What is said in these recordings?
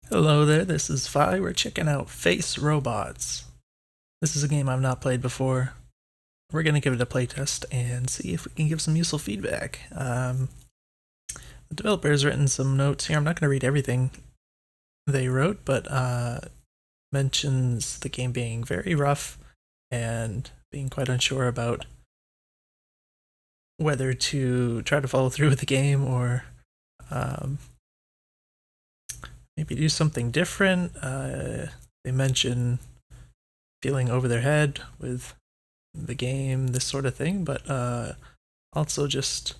Hello there, this is Fi. We're checking out Face Robots. This is a game I've not played before. We're going to give it a playtest and see if we can give some useful feedback. The developer has written some notes here. I'm not going to read everything they wrote, but mentions the game being very rough and being quite unsure about whether to try to follow through with the game or maybe do something different. They mention feeling over their head with the game, this sort of thing, but also just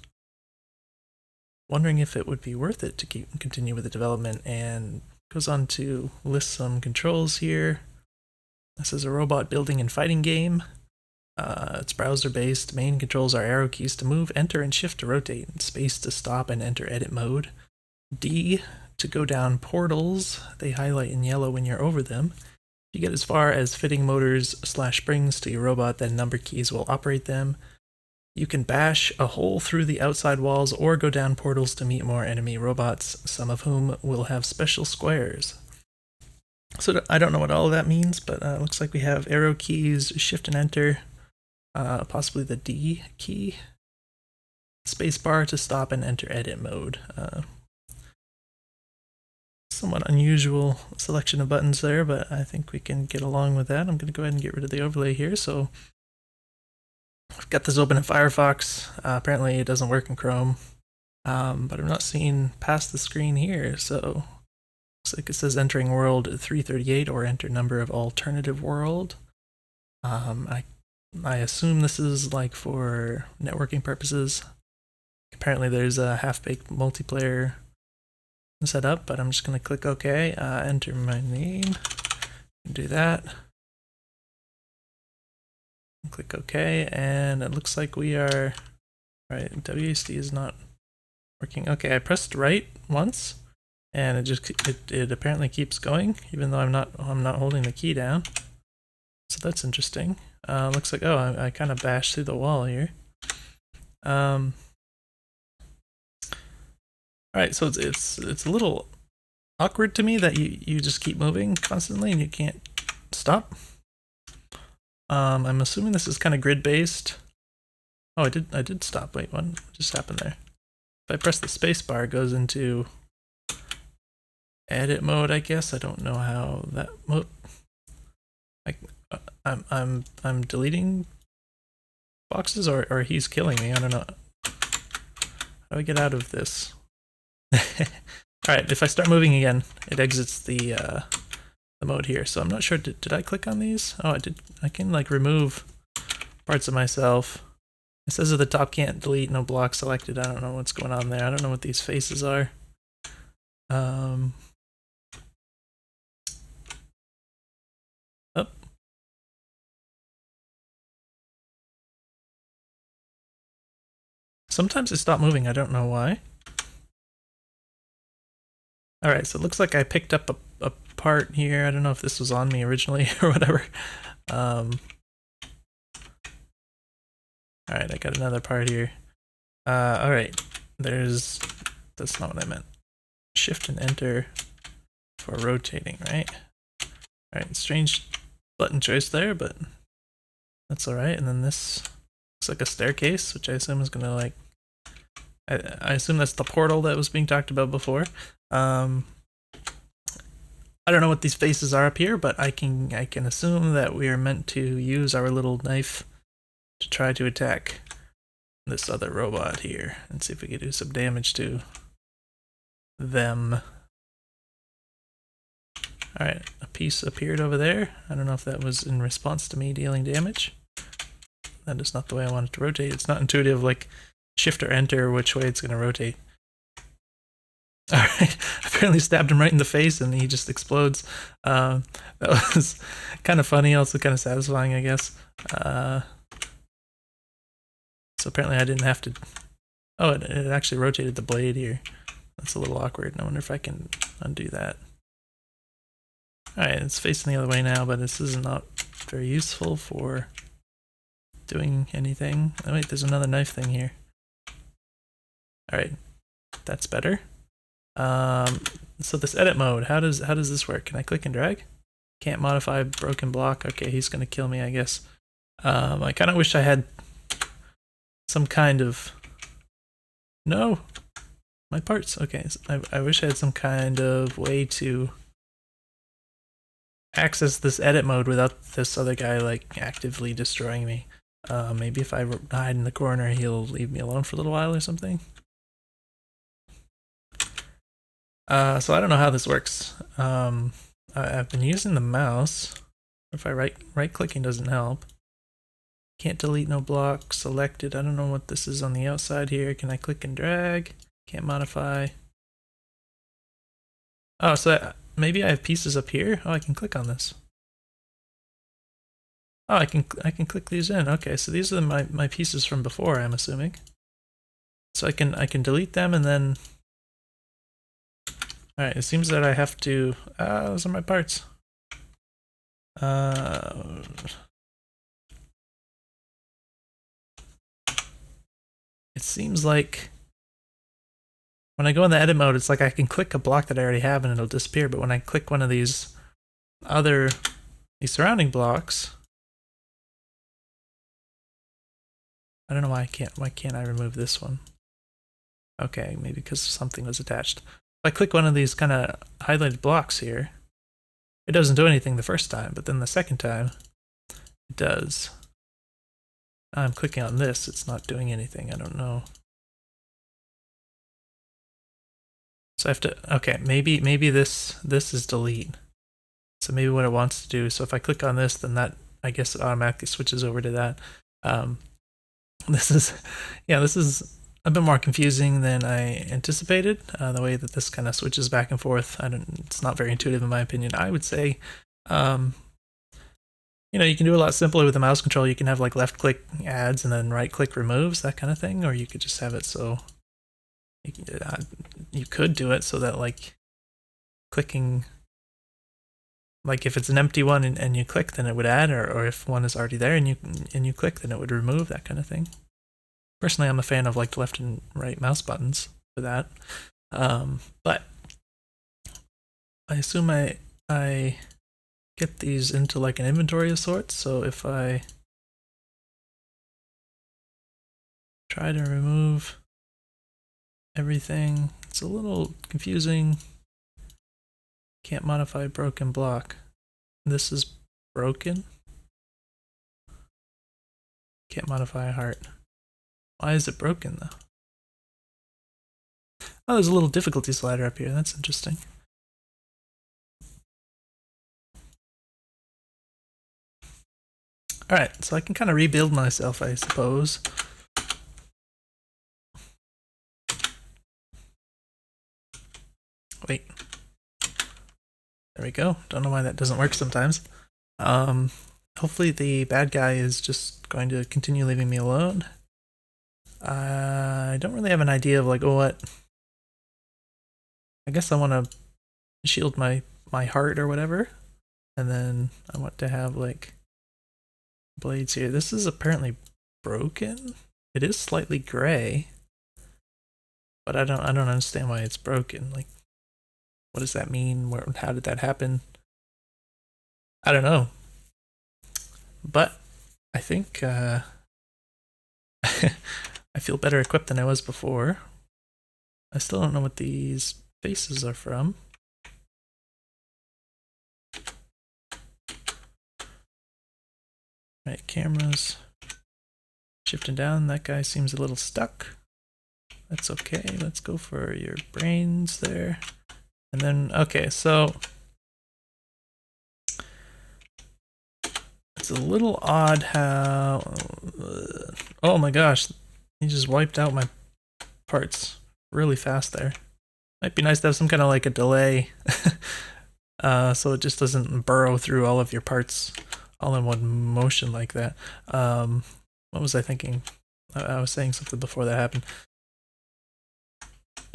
wondering if it would be worth it to continue with the development, and goes on to list some controls here. This is a robot building and fighting game. It's browser based. Main controls are arrow keys to move, enter and shift to rotate, and space to stop and enter edit mode. D to go down portals. They highlight in yellow when you're over them. If you get as far as fitting motors/springs to your robot, then number keys will operate them. You can bash a hole through the outside walls or go down portals to meet more enemy robots, some of whom will have special squares. So I don't know what all of that means, but it looks like we have arrow keys, shift and enter, possibly the D key, spacebar to stop and enter edit mode. Somewhat unusual selection of buttons there, but I think we can get along with that. I'm going to go ahead and get rid of the overlay here. So I've got this open in Firefox. Apparently it doesn't work in Chrome, but I'm not seeing past the screen here. So looks like it says entering world 338 or enter number of alternative world. I assume this is like for networking purposes. Apparently there's a half-baked multiplayer set up, but I'm just going to click OK, enter my name, do that, click OK, and it looks like we are, right, WASD is not working. Okay, I pressed right once, and it apparently keeps going, even though I'm not holding the key down. So that's interesting. Looks like, oh, I kind of bashed through the wall here. Alright, so it's a little awkward to me that you just keep moving constantly and you can't stop. I'm assuming this is kind of grid based. Oh, I did stop. Wait, what just happened there? If I press the space bar, it goes into edit mode, I guess. I don't know how that mode. I'm deleting boxes, or he's killing me. I don't know. How do I get out of this? Alright, if I start moving again, it exits the mode here. So I'm not sure, did I click on these? Oh, I did. I can like remove parts of myself. It says at the top, can't delete, no block selected. I don't know what's going on there. I don't know what these faces are. Oh. Sometimes it stopped moving, I don't know why. Alright, so it looks like I picked up a part here. I don't know if this was on me originally or whatever. Alright, I got another part here. Alright, that's not what I meant. Shift and enter for rotating, right? Alright, strange button choice there, but that's alright. And then this looks like a staircase, which I assume is gonna like, I assume that's the portal that was being talked about before. I don't know what these faces are up here, but I can assume that we are meant to use our little knife to try to attack this other robot here and see if we can do some damage to them. Alright, a piece appeared over there. I don't know if that was in response to me dealing damage. That is not the way I want it to rotate. It's not intuitive, like shift or enter which way it's going to rotate. Alright, apparently stabbed him right in the face and he just explodes. That was kind of funny, also kind of satisfying, I guess. So apparently I didn't have to... Oh, it actually rotated the blade here. That's a little awkward. I wonder if I can undo that. Alright, it's facing the other way now, but this is not very useful for doing anything. Oh wait, there's another knife thing here. Alright, that's better. So this edit mode, how does this work? Can I click and drag? Can't modify broken block. Okay, he's gonna kill me, I guess. I kind of wish I had some kind of... No! My parts. Okay, so I wish I had some kind of way to access this edit mode without this other guy like actively destroying me. Maybe if I hide in the corner, he'll leave me alone for a little while or something. So I don't know how this works. I've been using the mouse. If I right clicking doesn't help. Can't delete no block, selected. I don't know what this is on the outside here. Can I click and drag? Can't modify. Oh, so maybe I have pieces up here. Oh, I can click on this. Oh, I can click these in. Okay, so these are my pieces from before, I'm assuming. So I can delete them and then... Alright, it seems that I have to... those are my parts. It seems like when I go in the edit mode, it's like I can click a block that I already have and it'll disappear, but when I click one of these surrounding blocks, I don't know why can't I remove this one? Okay, maybe because something was attached. If I click one of these kind of highlighted blocks here, it doesn't do anything the first time, but then the second time, it does. Now I'm clicking on this, it's not doing anything, I don't know. So I have to, okay, maybe this is delete. So maybe what it wants to do, so if I click on this, then that, I guess it automatically switches over to that. This is a bit more confusing than I anticipated, the way that this kind of switches back and forth. It's not very intuitive in my opinion. I would say, you know, you can do a lot simpler with the mouse control. You can have like left click adds and then right click removes, that kind of thing, or you could just have it so you could do it so that like clicking, like if it's an empty one and you click, then it would add, or if one is already there and you click, then it would remove, that kind of thing. Personally, I'm a fan of like the left and right mouse buttons for that. But I assume I get these into like an inventory of sorts. So if I try to remove everything, it's a little confusing. Can't modify broken block. This is broken. Can't modify a heart. Why is it broken though? Oh, there's a little difficulty slider up here. That's interesting. Alright, so I can kind of rebuild myself, I suppose. Wait. There we go. Don't know why that doesn't work sometimes. Hopefully the bad guy is just going to continue leaving me alone. I don't really have an idea of like what... I guess I want to shield my heart or whatever. And then I want to have like blades here. This is apparently broken. It is slightly gray. But I don't understand why it's broken. Like, what does that mean? How did that happen? I don't know. But I think I feel better equipped than I was before. I still don't know what these faces are from. Right, cameras. Shifting down, that guy seems a little stuck. That's okay, let's go for your brains there. And then, okay, so it's a little odd how... oh my gosh, he just wiped out my parts really fast there. Might be nice to have some kind of like a delay so it just doesn't burrow through all of your parts all in one motion like that. What was I thinking? I was saying something before that happened.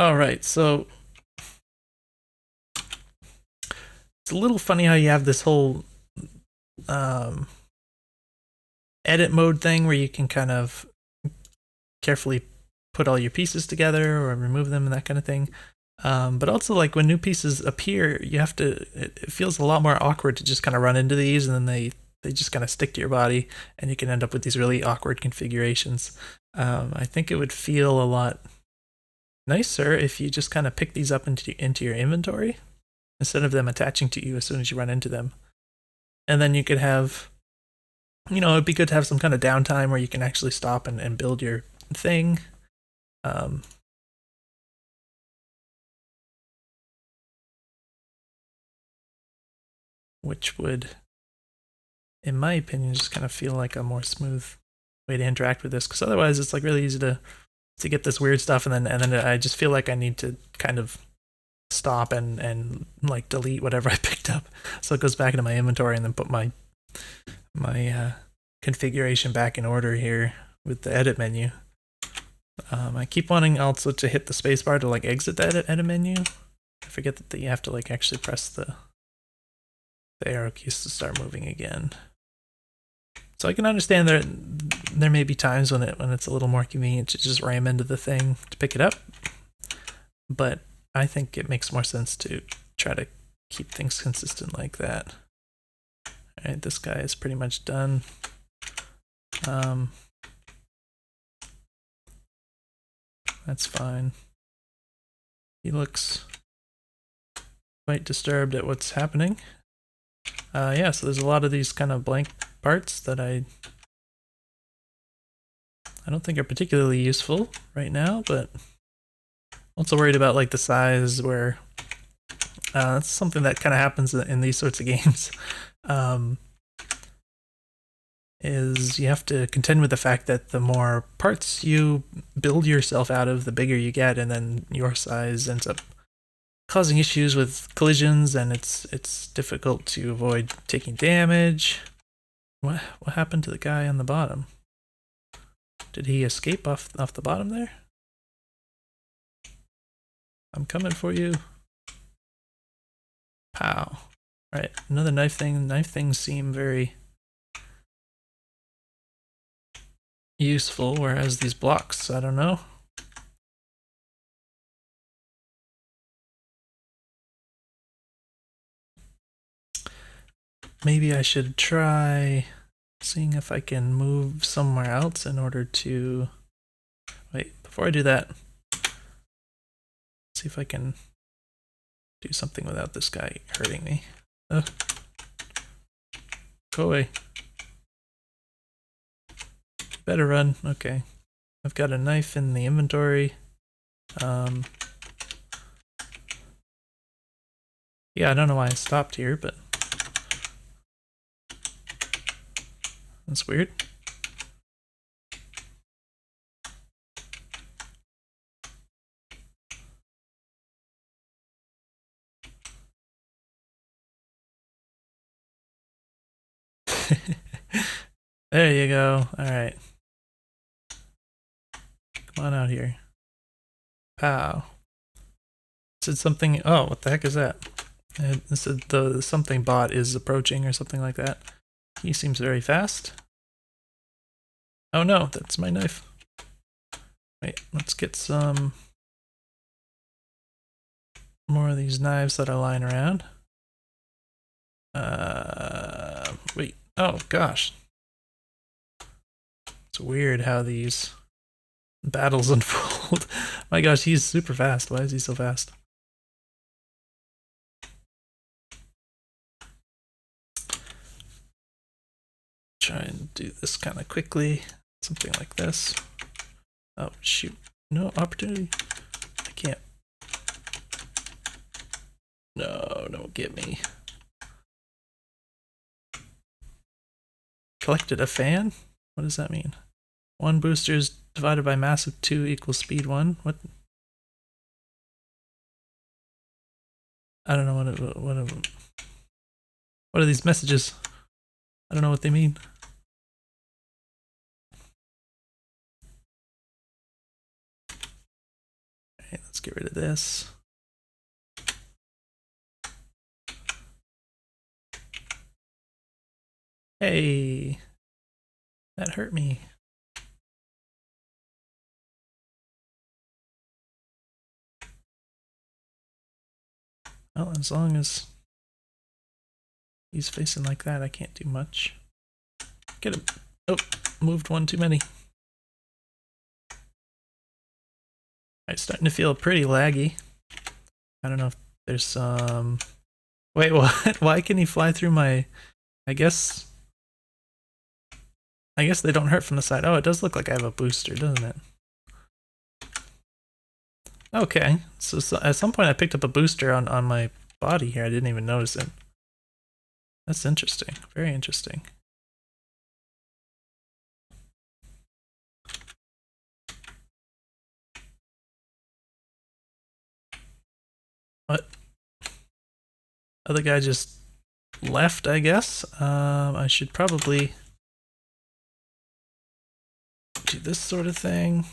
Alright, so it's a little funny how you have this whole edit mode thing where you can kind of carefully put all your pieces together or remove them and that kind of thing. But also, like when new pieces appear, you have to. It feels a lot more awkward to just kind of run into these, and then they just kind of stick to your body, and you can end up with these really awkward configurations. I think it would feel a lot nicer if you just kind of pick these up into your inventory instead of them attaching to you as soon as you run into them. And then you could have, it'd be good to have some kind of downtime where you can actually stop and build your thing. Um, which would, in my opinion, just kind of feel like a more smooth way to interact with this. Because otherwise, it's like really easy to get this weird stuff, and then I just feel like I need to kind of stop and like delete whatever I picked up, so it goes back into my inventory, and then put my configuration back in order here with the edit menu. I keep wanting also to hit the spacebar to like exit the edit menu. I forget that you have to like actually press the arrow keys to start moving again. So I can understand there may be times when it's a little more convenient to just ram into the thing to pick it up, but I think it makes more sense to try to keep things consistent like that. All right, this guy is pretty much done. That's fine. He looks quite disturbed at what's happening. Yeah, so there's a lot of these kind of blank parts that I don't think are particularly useful right now, but also worried about like the size where that's something that kind of happens in these sorts of games. Is you have to contend with the fact that the more parts you build yourself out of, the bigger you get, and then your size ends up causing issues with collisions, and it's difficult to avoid taking damage. What happened to the guy on the bottom? Did he escape off the bottom there? I'm coming for you. Pow. Alright, another knife thing. Knife things seem very useful, whereas these blocks, I don't know. Maybe I should try seeing if I can move somewhere else in order to... Wait, before I do that, see if I can do something without this guy hurting me. Go away. Better run. Okay. I've got a knife in the inventory. Yeah, I don't know why I stopped here, but that's weird. There you go. Alright. Come on out here. Pow. It said something... Oh, what the heck is that? It said the something bot is approaching or something like that. He seems very fast. Oh no, that's my knife. Wait, let's get some more of these knives that are lying around. Wait. Oh gosh. It's weird how these battles unfold. My gosh, he's super fast. Why is he so fast? Try and do this kind of quickly. Something like this. Oh, shoot. No opportunity. I can't. No, don't get me. Collected a fan? What does that mean? 1 boosters divided by mass of 2 equals speed 1. What? I don't know what are these messages? I don't know what they mean. Alright, let's get rid of this. Hey, that hurt me. Well, as long as he's facing like that, I can't do much. Get him. Oh, moved one too many. It's starting to feel pretty laggy. I don't know if there's some... Wait, what? Why can he fly through my... I guess they don't hurt from the side. Oh, it does look like I have a booster, doesn't it? Okay, so at some point I picked up a booster on my body here. I didn't even notice it. That's interesting. Very interesting. What? Other guy just left, I guess. I should probably do this sort of thing.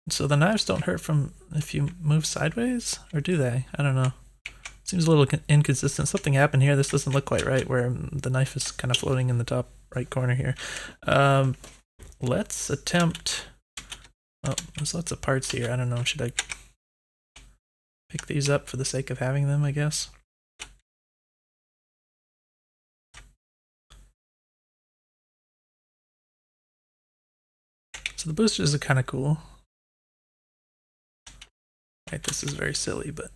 So the knives don't hurt from if you move sideways, or do they? I don't know. Seems a little inconsistent. Something happened here. This doesn't look quite right, where the knife is kind of floating in the top right corner here. Let's attempt... Oh, there's lots of parts here. I don't know. Should I pick these up for the sake of having them, I guess? So the boosters are kind of cool. Right, this is very silly, but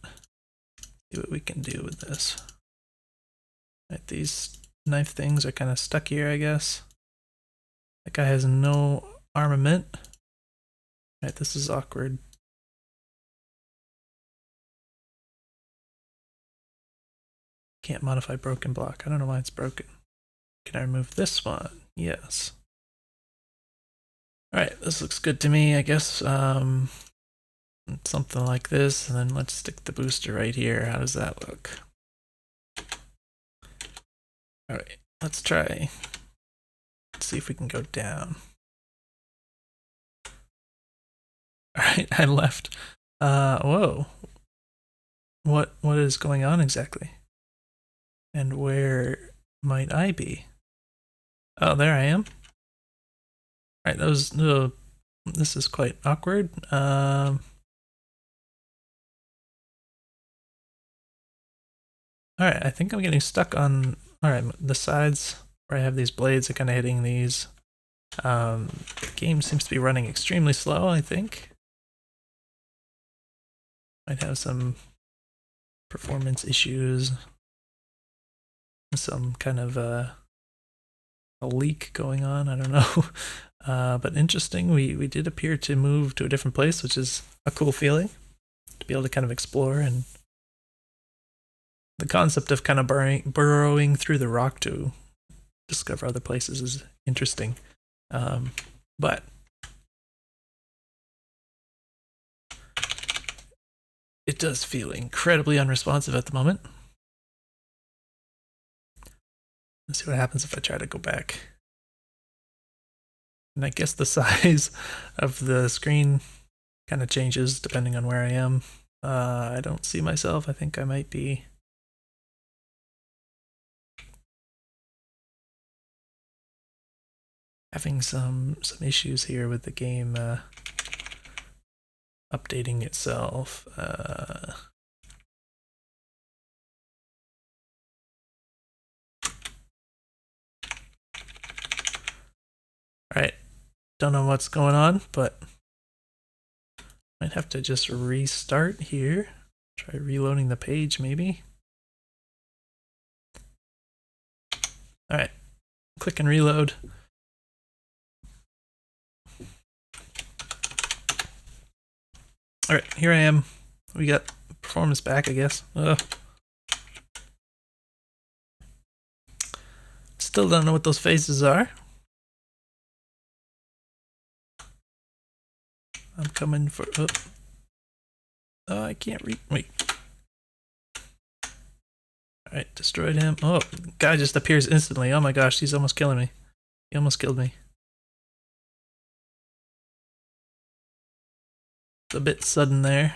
see what we can do with this. Right, these knife things are kind of stuck here, I guess. That guy has no armament. Right, this is awkward. Can't modify broken block. I don't know why it's broken. Can I remove this one? Yes. Alright, this looks good to me, I guess. Something like this, and then let's stick the booster right here. How does that look? Alright, let's try. Let's see if we can go down. Alright, I left. Whoa. What is going on exactly? And where might I be? Oh, there I am. Alright, this is quite awkward. Alright, I think I'm getting stuck on... Alright, the sides where I have these blades are kind of hitting these. The game seems to be running extremely slow, I think. Might have some performance issues. Some kind of a leak going on, I don't know. But interesting, we did appear to move to a different place, which is a cool feeling. To be able to kind of explore, and the concept of kind of burrowing through the rock to discover other places is interesting. But it does feel incredibly unresponsive at the moment. Let's see what happens if I try to go back. And I guess the size of the screen kind of changes depending on where I am. I don't see myself. I think I might be... having some issues here with the game updating itself. Alright, don't know what's going on, but might have to just restart here. Try reloading the page, maybe. Alright, click and reload. Alright, here I am. We got performance back, I guess. Ugh. Still don't know what those faces are. I'm coming for... Oh, I can't wait. Alright, destroyed him. Oh, guy just appears instantly. Oh my gosh, he's almost killing me. He almost killed me. It's a bit sudden there.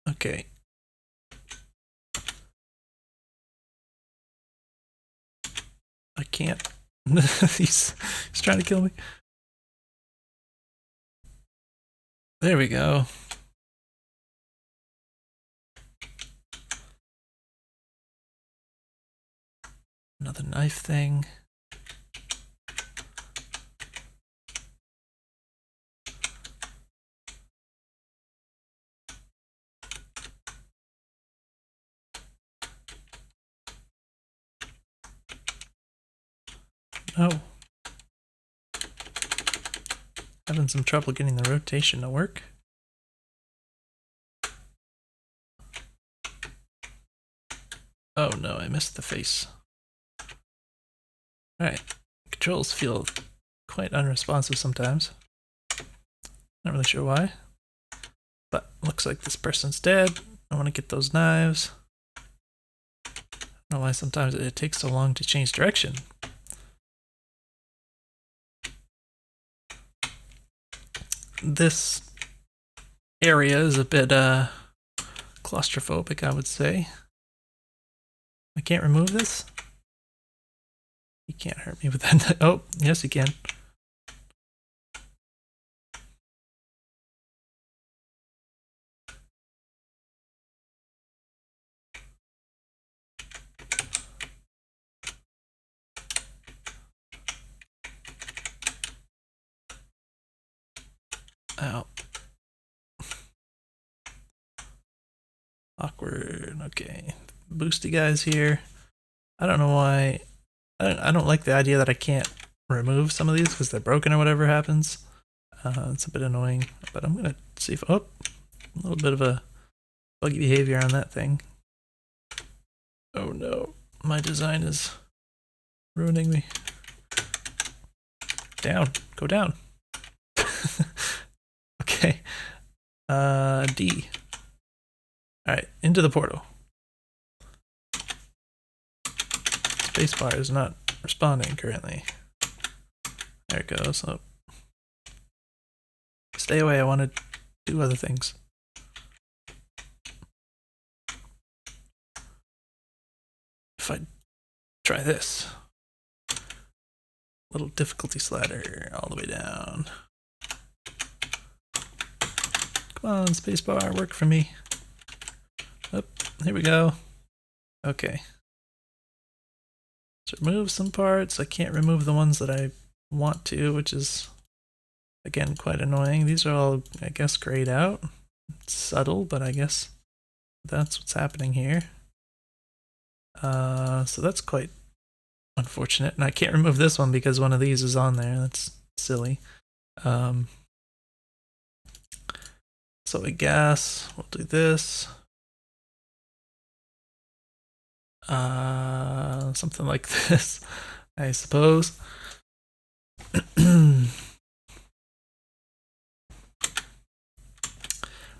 Okay. can't. he's trying to kill me. There we go. Another knife thing. Oh. Having some trouble getting the rotation to work. Oh no, I missed the face. Alright, controls feel quite unresponsive sometimes. Not really sure why. But looks like this person's dead. I want to get those knives. I don't know why sometimes it takes so long to change direction. This area is a bit claustrophobic, I would say. I can't remove this? You can't hurt me with that. Oh, yes you can. Ow. Awkward. Okay. Boosty guys here. I don't know why. I don't like the idea that I can't remove some of these because they're broken or whatever happens. It's a bit annoying, but I'm gonna see if, oh, a little bit of a buggy behavior on that thing. Oh no, my design is ruining me. Down, go down. Okay, D. All right, into the portal. Spacebar is not responding currently. There it goes. Oh. Stay away, I want to do other things. If I try this. Little difficulty slider all the way down. Come on, spacebar, work for me. Oh, here we go. Okay. Let's remove some parts. I can't remove the ones that I want to, which is, again, quite annoying. These are all, I guess, grayed out. It's subtle, but I guess that's what's happening here. So that's quite unfortunate. And I can't remove this one because one of these is on there. That's silly. So I guess we'll do this. Something like this, I suppose.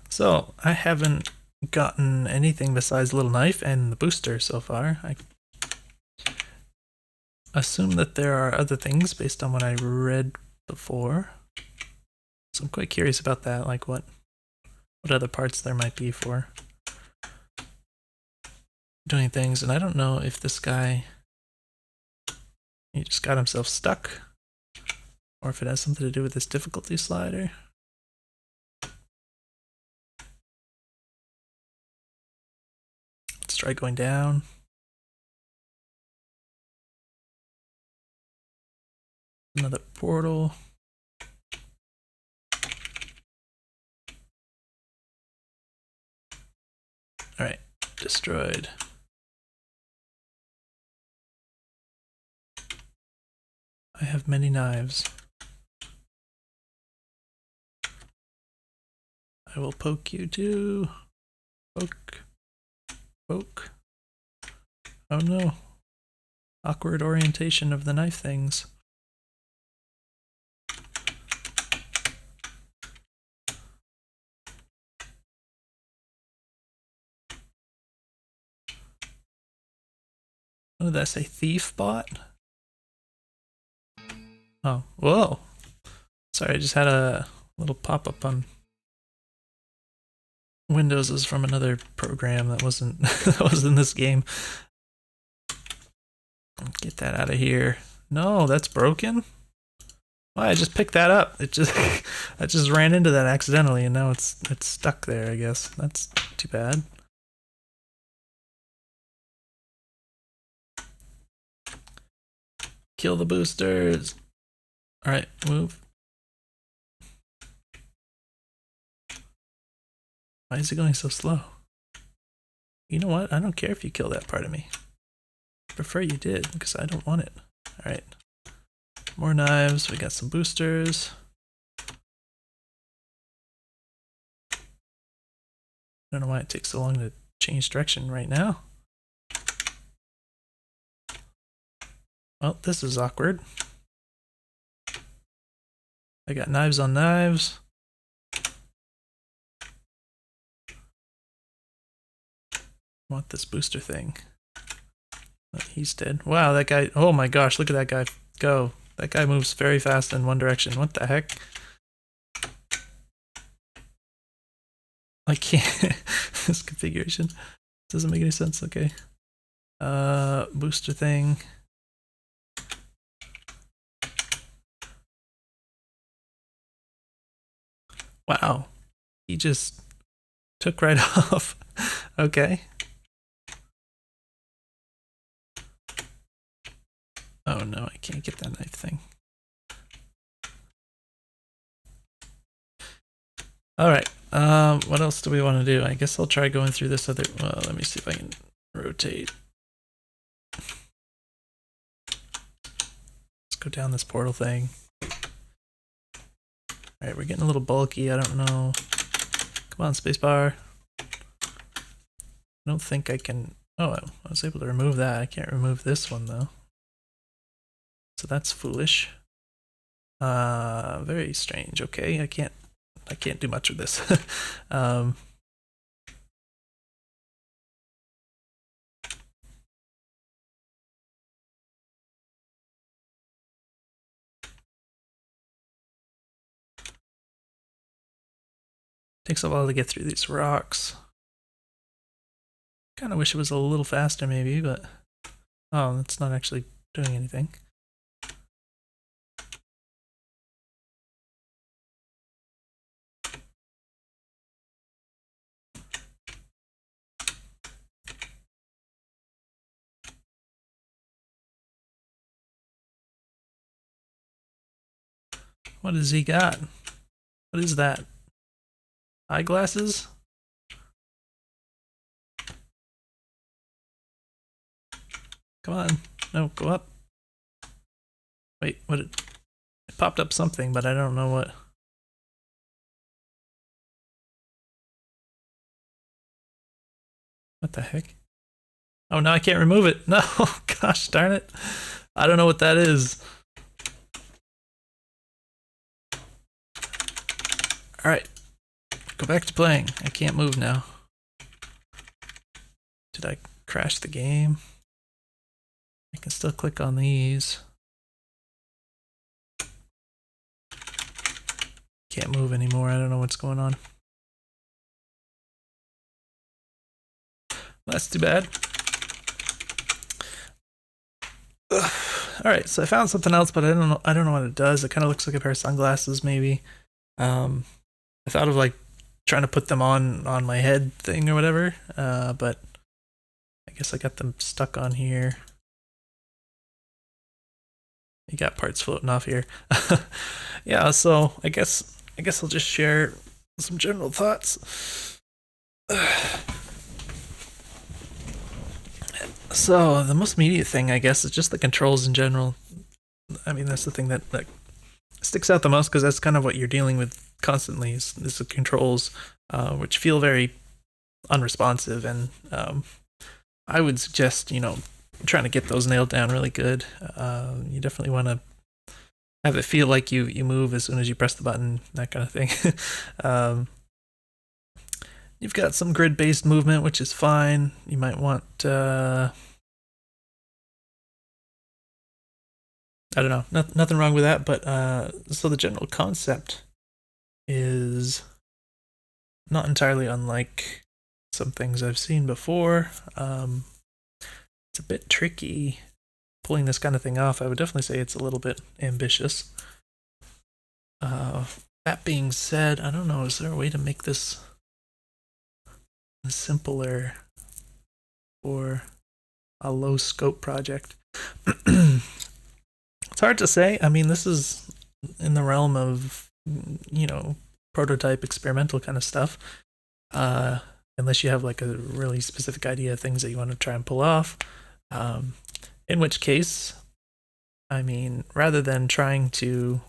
So I haven't gotten anything besides Little Knife and the booster so far. I assume that there are other things based on what I read before. So I'm quite curious about that, like what other parts there might be for doing things. And I don't know if this guy, he just got himself stuck, or if it has something to do with this difficulty slider. Let's try going down. Another portal. Alright, destroyed. I have many knives. I will poke you too. Poke. Poke. Oh no. Awkward orientation of the knife things. What did that say? Thief bot? Oh, whoa. Sorry, I just had a little pop-up on Windows. Is from another program that wasn't that was in this game. Get that out of here. No, that's broken. Well, I just picked that up. It just I just ran into that accidentally, and now it's stuck there. I guess that's too bad. Kill the boosters. All right, move. Why is it going so slow? You know what? I don't care if you kill that part of me. I prefer you did, because I don't want it. All right. More knives. We got some boosters. I don't know why it takes so long to change direction right now. Well, this is awkward. I got knives on knives. I want this booster thing. He's dead. Wow, that guy. Oh my gosh, look at that guy go. That guy moves very fast in one direction. What the heck? I can't. This configuration doesn't make any sense. Okay. Booster thing. Wow. He just took right off. Okay. Oh no, I can't get that knife thing. Alright, what else do we want to do? I guess I'll try going through this other... Well, let me see if I can rotate. Let's go down this portal thing. Alright, we're getting a little bulky, I don't know. Come on, spacebar. I don't think I can... Oh, I was able to remove that. I can't remove this one, though. So that's foolish. Very strange. Okay, I can't do much of this. Takes a while to get through these rocks. Kind of wish it was a little faster, maybe, but... Oh, that's not actually doing anything. What has he got? What is that? Eyeglasses? Come on. No, go up. Wait, what? It popped up something, but I don't know what. What the heck? Oh, now I can't remove it. No, gosh darn it. I don't know what that is. Alright. Go back to playing. I can't move now. Did I crash the game? I can still click on these. Can't move anymore. I don't know what's going on. That's too bad. Alright, so I found something else, but I don't know what it does. It kind of looks like a pair of sunglasses, maybe. I thought of like trying to put them on my head thing or whatever, but I guess I got them stuck on here. You got parts floating off here. Yeah, so I guess I'll just share some general thoughts. So the most immediate thing, I guess, is just the controls in general. I mean, that's the thing that sticks out the most, because that's kind of what you're dealing with constantly is the controls, which feel very unresponsive, and I would suggest, trying to get those nailed down really good. You definitely want to have it feel like you move as soon as you press the button, that kind of thing. You've got some grid-based movement, which is fine. You might want, I don't know, nothing wrong with that, but so the general concept is not entirely unlike some things I've seen before. It's a bit tricky pulling this kind of thing off, I would definitely say it's a little bit ambitious. That being said, I don't know, is there a way to make this simpler for a low scope project? It's hard to say. I mean, this is in the realm of, prototype experimental kind of stuff. Unless you have like a really specific idea of things that you want to try and pull off. In which case, I mean, rather than trying to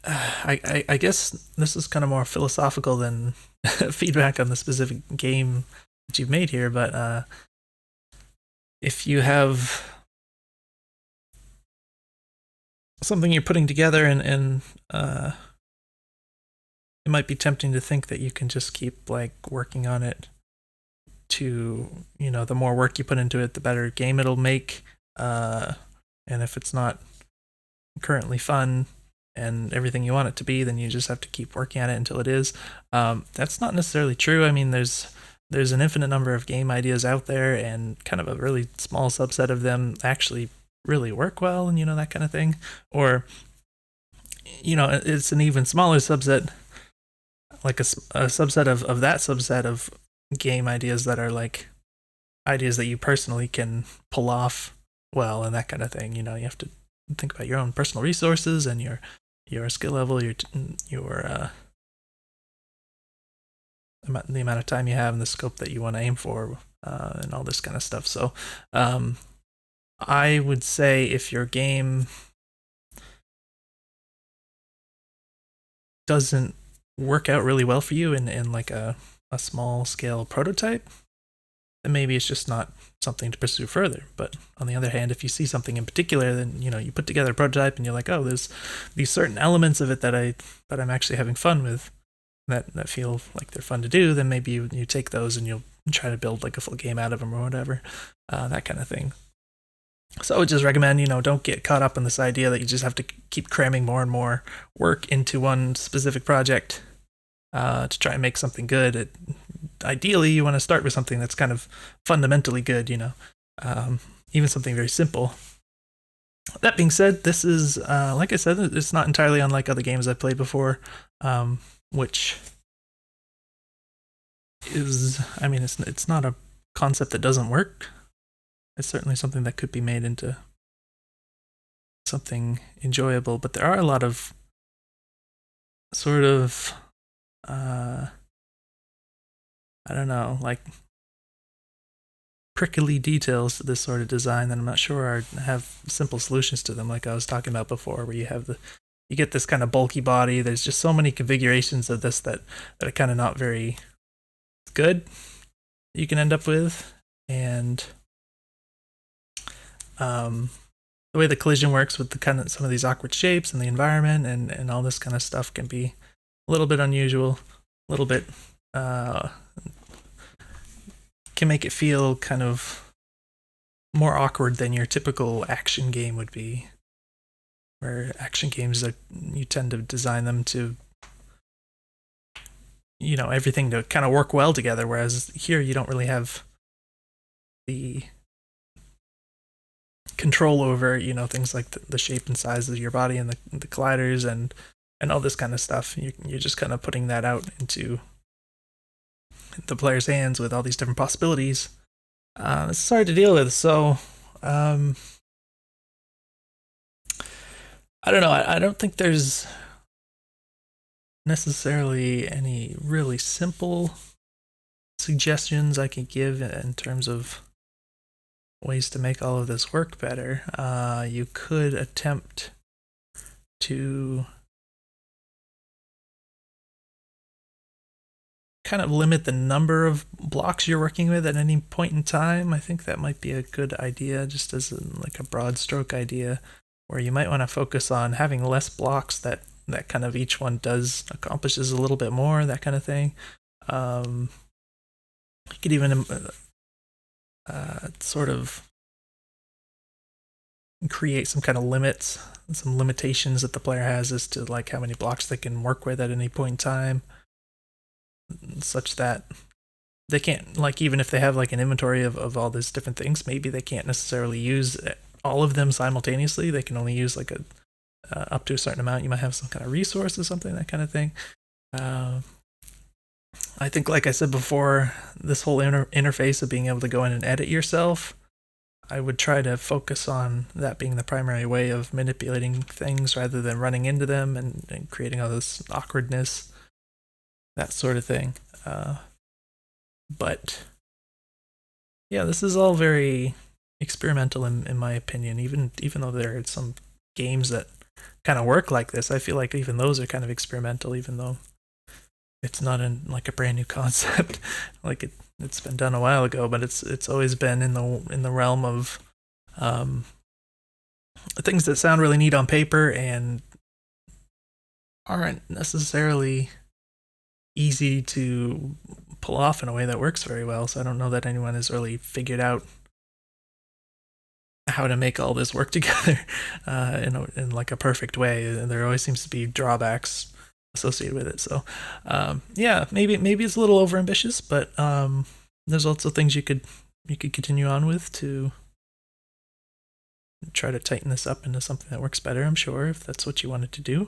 I guess this is kind of more philosophical than feedback on the specific game that you've made here, but if you have something you're putting together and it might be tempting to think that you can just keep like working on it to, the more work you put into it, the better game it'll make. And if it's not currently fun and everything you want it to be, then you just have to keep working at it until it is. That's not necessarily true. I mean, there's an infinite number of game ideas out there, and kind of a really small subset of them actually really work well, and that kind of thing. Or it's an even smaller subset, like a subset of that subset of game ideas that are like ideas that you personally can pull off well, and that kind of thing. You have to think about your own personal resources and your skill level, your the amount of time you have and the scope that you want to aim for, and all this kind of stuff. So I would say if your game doesn't work out really well for you in like a small scale prototype, then maybe it's just not something to pursue further. But on the other hand, if you see something in particular, then you put together a prototype and you're like, oh, there's these certain elements of it that I'm actually having fun with, that feel like they're fun to do, then maybe you take those and you'll try to build like a full game out of them or whatever, that kind of thing. So I would just recommend, don't get caught up in this idea that you just have to keep cramming more and more work into one specific project to try and make something good. Ideally, you want to start with something that's kind of fundamentally good, even something very simple. That being said, this is, like I said, it's not entirely unlike other games I've played before, which is, I mean, it's not a concept that doesn't work. It's certainly something that could be made into something enjoyable, but there are a lot of sort of, I don't know, like prickly details to this sort of design that I'm not sure have simple solutions to them, like I was talking about before, where you get this kind of bulky body. There's just so many configurations of this that are kind of not very good you can end up with. And the way the collision works with the kind of some of these awkward shapes and the environment and all this kind of stuff can be a little bit unusual, a little bit can make it feel kind of more awkward than your typical action game would be, where action games you tend to design them to everything to kind of work well together, whereas here you don't really have the control over things like the shape and size of your body and the colliders and all this kind of stuff. You're just kind of putting that out into the player's hands with all these different possibilities. It's hard to deal with. So I don't know. I don't think there's necessarily any really simple suggestions I can give in terms of ways to make all of this work better. You could attempt to kind of limit the number of blocks you're working with at any point in time. I think that might be a good idea, just as like a broad stroke idea, where you might want to focus on having less blocks that kind of each one accomplishes a little bit more, that kind of thing. You could even sort of create some kind of limits, some limitations that the player has as to like how many blocks they can work with at any point in time, such that they can't, like, even if they have like an inventory of all these different things, maybe they can't necessarily use all of them simultaneously. They can only use like a up to a certain amount. You might have some kind of resource or something, that kind of thing. I think, like I said before, this whole interface of being able to go in and edit yourself, I would try to focus on that being the primary way of manipulating things rather than running into them and creating all this awkwardness, that sort of thing. But yeah, this is all very experimental in my opinion. Even though there are some games that kind of work like this, I feel like even those are kind of experimental, even though it's not in like a brand new concept. Like it's been done a while ago, but it's always been in the realm of things that sound really neat on paper and aren't necessarily easy to pull off in a way that works very well. So I don't know that anyone has really figured out how to make all this work together in like a perfect way. And there always seems to be drawbacks associated with it. So yeah, maybe it's a little overambitious, but there's also things you could continue on with to try to tighten this up into something that works better, I'm sure, if that's what you wanted to do.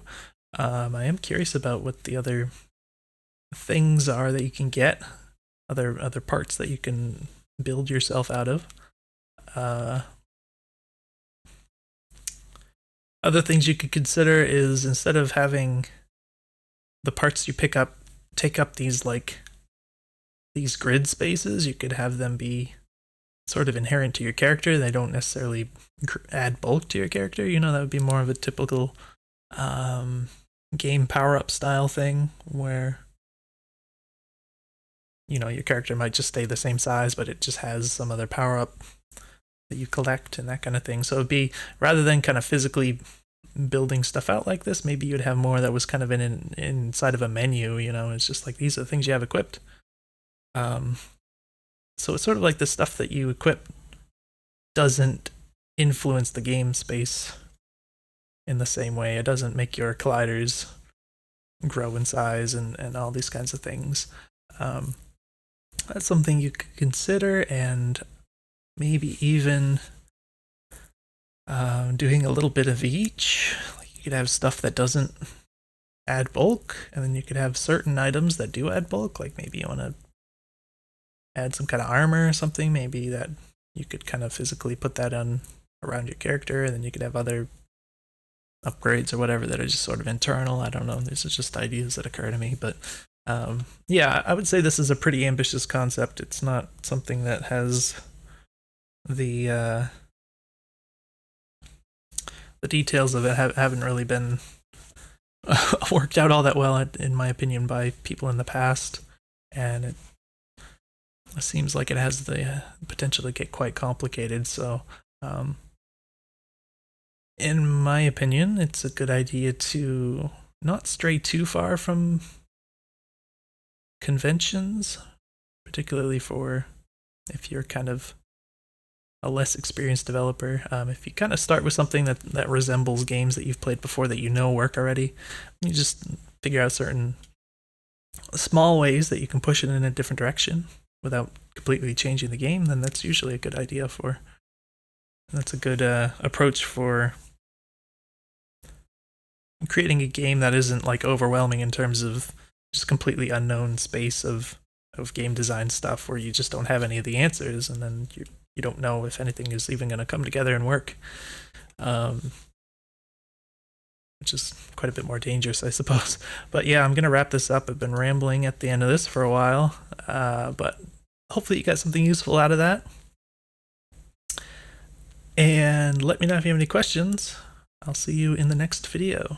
I am curious about what the other things are that you can get, other parts that you can build yourself out of. Other things you could consider is, instead of having the parts you pick up take up these grid spaces, you could have them be sort of inherent to your character. They don't necessarily add bulk to your character. That would be more of a typical game power-up style thing, where your character might just stay the same size, but it just has some other power-up that you collect and that kind of thing. So it'd be, rather than kind of physically building stuff out like this, maybe you'd have more that was kind of inside of a menu. It's just like, these are the things you have equipped. So it's sort of like the stuff that you equip doesn't influence the game space in the same way. It doesn't make your colliders grow in size and all these kinds of things. That's something you could consider, and maybe even doing a little bit of each. Like, you could have stuff that doesn't add bulk, and then you could have certain items that do add bulk. Like, maybe you want to add some kind of armor or something, maybe that you could kind of physically put that on around your character, and then you could have other upgrades or whatever that are just sort of internal. I don't know, these are just ideas that occur to me, but yeah, I would say this is a pretty ambitious concept. It's not something that has the details of it haven't really been worked out all that well, in my opinion, by people in the past, and it seems like it has the potential to get quite complicated. So in my opinion, it's a good idea to not stray too far from conventions, particularly for if you're kind of a less experienced developer. If you kind of start with something that resembles games that you've played before that work already, you just figure out certain small ways that you can push it in a different direction without completely changing the game, then that's usually a good idea that's a good approach for creating a game that isn't like overwhelming in terms of just completely unknown space of game design stuff, where you just don't have any of the answers, and then you don't know if anything is even going to come together and work, which is quite a bit more dangerous, I suppose. But yeah, I'm going to wrap this up. I've been rambling at the end of this for a while, but hopefully you got something useful out of that. And let me know if you have any questions. I'll see you in the next video.